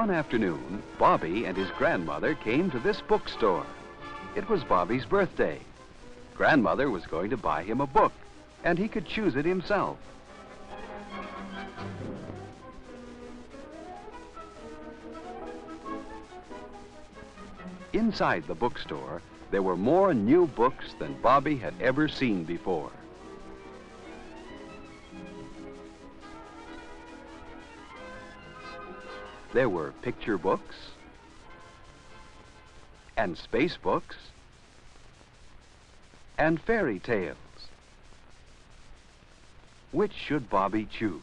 One afternoon, Bobby and his grandmother came to this bookstore. It was Bobby's birthday. Grandmother was going to buy him a book, and he could choose it himself. Inside the bookstore, there were more new books than Bobby had ever seen before. There were picture books, and space books, and fairy tales. Which should Bobby choose?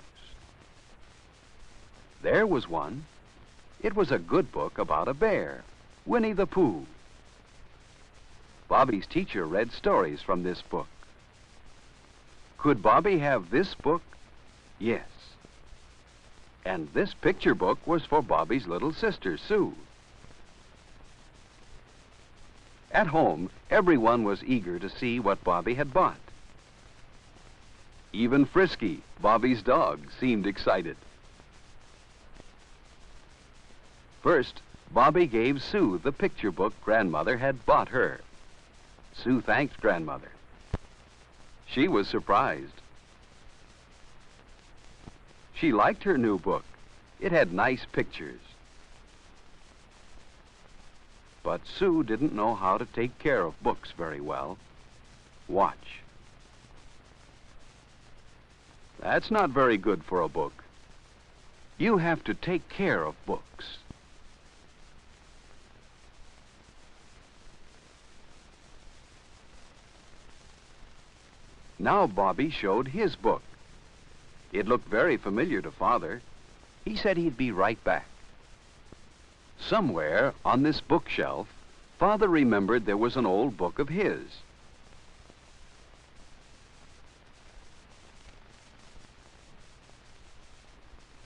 There was one. It was a good book about a bear, Winnie the Pooh. Bobby's teacher read stories from this book. Could Bobby have this book? Yes. And this picture book was for Bobby's little sister, Sue. At home, everyone was eager to see what Bobby had bought. Even Frisky, Bobby's dog, seemed excited. First, Bobby gave Sue the picture book Grandmother had bought her. Sue thanked Grandmother. She was surprised. She liked her new book. It had nice pictures. But Sue didn't know how to take care of books very well. Watch. That's not very good for a book. You have to take care of books. Now Bobby showed his book. It looked very familiar to Father. He said he'd be right back. Somewhere on this bookshelf, Father remembered there was an old book of his.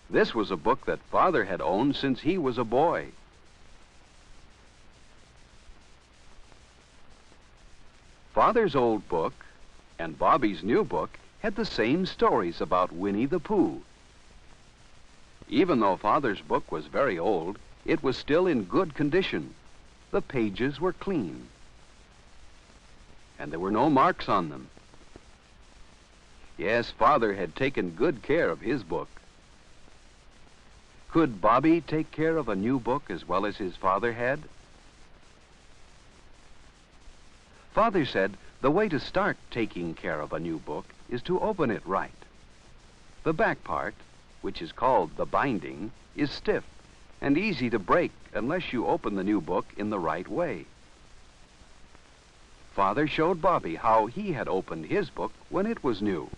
This was a book that Father had owned since he was a boy. Father's old book and Bobby's new book had the same stories about Winnie the Pooh. Even though Father's book was very old, it was still in good condition. The pages were clean, and there were no marks on them. Yes, Father had taken good care of his book. Could Bobby take care of a new book as well as his father had? Father said the way to start taking care of a new book is to open it right. The back part, which is called the binding, is stiff and easy to break unless you open the new book in the right way. Father showed Bobby how he had opened his book when it was new.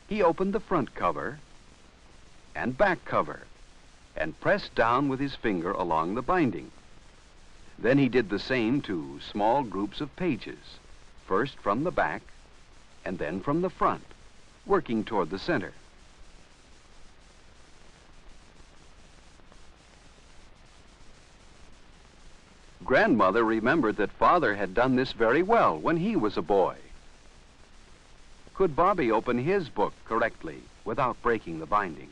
He opened the front cover and back cover and pressed down with his finger along the binding. Then he did the same to small groups of pages, first from the back and then from the front, working toward the center. Grandmother remembered that Father had done this very well when he was a boy. Could Bobby open his book correctly without breaking the binding?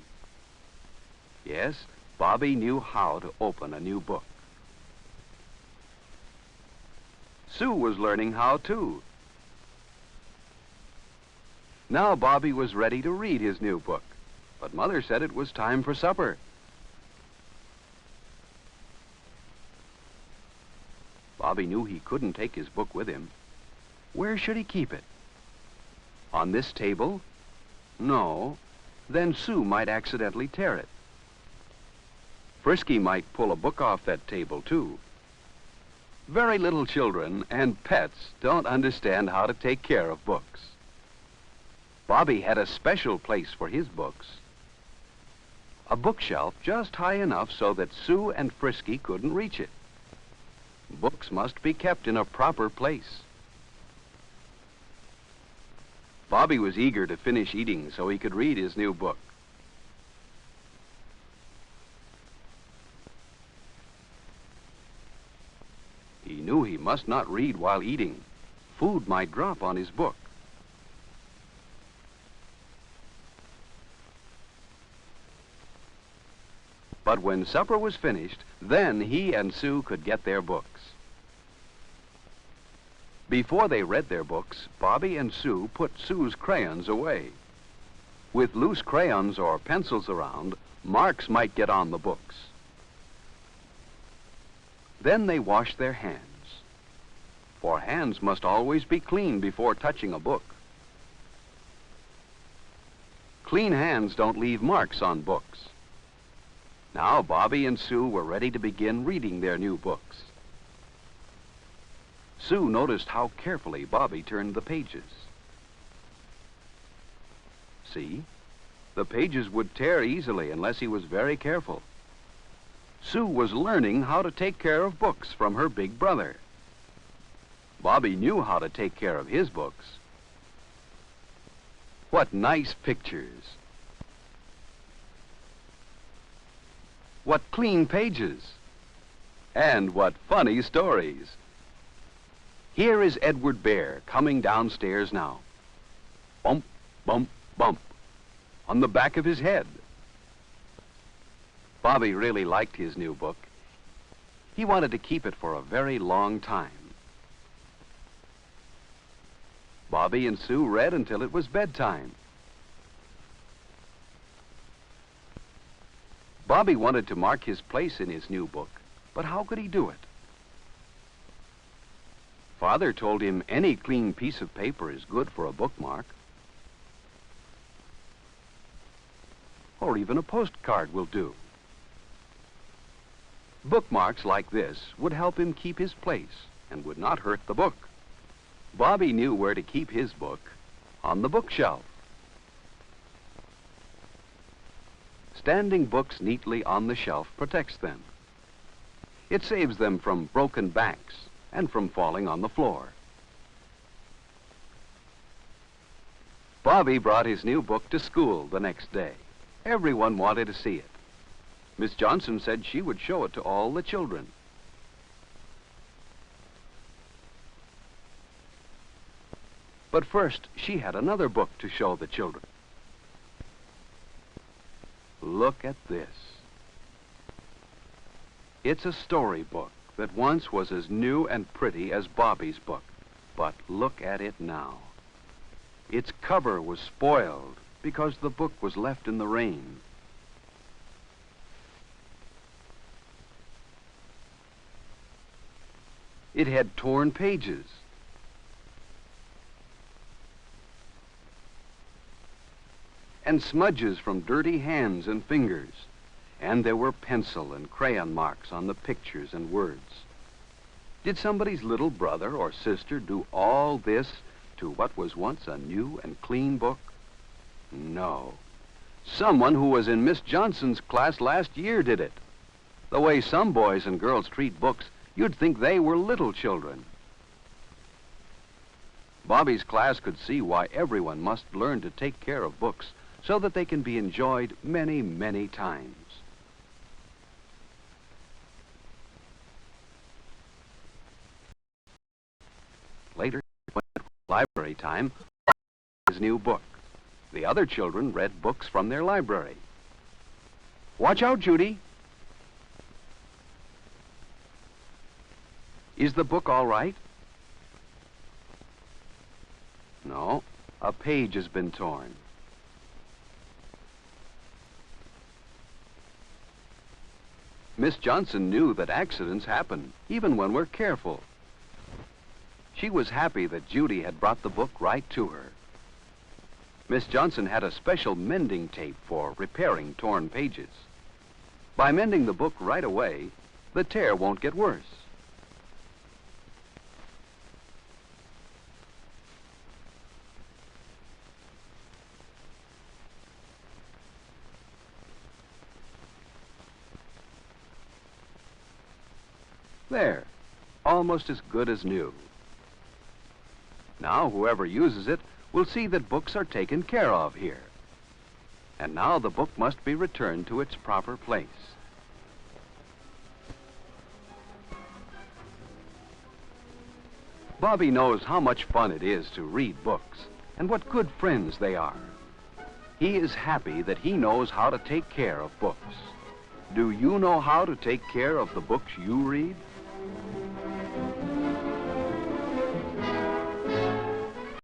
Yes, Bobby knew how to open a new book. Sue was learning how too. Now Bobby was ready to read his new book, but Mother said it was time for supper. Bobby knew he couldn't take his book with him. Where should he keep it? On this table? No. Then Sue might accidentally tear it. Frisky might pull a book off that table, too. Very little children and pets don't understand how to take care of books. Bobby had a special place for his books. A bookshelf just high enough so that Sue and Frisky couldn't reach it. Books must be kept in a proper place. Bobby was eager to finish eating so he could read his new book. He knew he must not read while eating. Food might drop on his book. But when supper was finished, then he and Sue could get their books. Before they read their books, Bobby and Sue put Sue's crayons away. With loose crayons or pencils around, marks might get on the books. Then they washed their hands, for hands must always be clean before touching a book. Clean hands don't leave marks on books. Now Bobby and Sue were ready to begin reading their new books. Sue noticed how carefully Bobby turned the pages. See? The pages would tear easily unless he was very careful. Sue was learning how to take care of books from her big brother. Bobby knew how to take care of his books. What nice pictures! What clean pages! And what funny stories! Here is Edward Bear coming downstairs now. Bump, bump, bump, on the back of his head. Bobby really liked his new book. He wanted to keep it for a very long time. Bobby and Sue read until it was bedtime. Bobby wanted to mark his place in his new book, but how could he do it? Father told him any clean piece of paper is good for a bookmark. Or even a postcard will do. Bookmarks like this would help him keep his place and would not hurt the book. Bobby knew where to keep his book, on the bookshelf. Standing books neatly on the shelf protects them. It saves them from broken backs and from falling on the floor. Bobby brought his new book to school the next day. Everyone wanted to see it. Miss Johnson said she would show it to all the children. But first, she had another book to show the children. Look at this. It's a storybook that once was as new and pretty as Bobby's book. But look at it now. Its cover was spoiled because the book was left in the rain. It had torn pages. And smudges from dirty hands and fingers. And there were pencil and crayon marks on the pictures and words. Did somebody's little brother or sister do all this to what was once a new and clean book? No. Someone who was in Miss Johnson's class last year did it. The way some boys and girls treat books, you'd think they were little children. Bobby's class could see why everyone must learn to take care of books so that they can be enjoyed many, many times. Later, when it was library time, his new book. The other children read books from their library. Watch out, Judy. Is the book all right? No, a page has been torn. Miss Johnson knew that accidents happen, even when we're careful. She was happy that Judy had brought the book right to her. Miss Johnson had a special mending tape for repairing torn pages. By mending the book right away, the tear won't get worse. There, almost as good as new. Now, whoever uses it will see that books are taken care of here. And now the book must be returned to its proper place. Bobby knows how much fun it is to read books and what good friends they are. He is happy that he knows how to take care of books. Do you know how to take care of the books you read?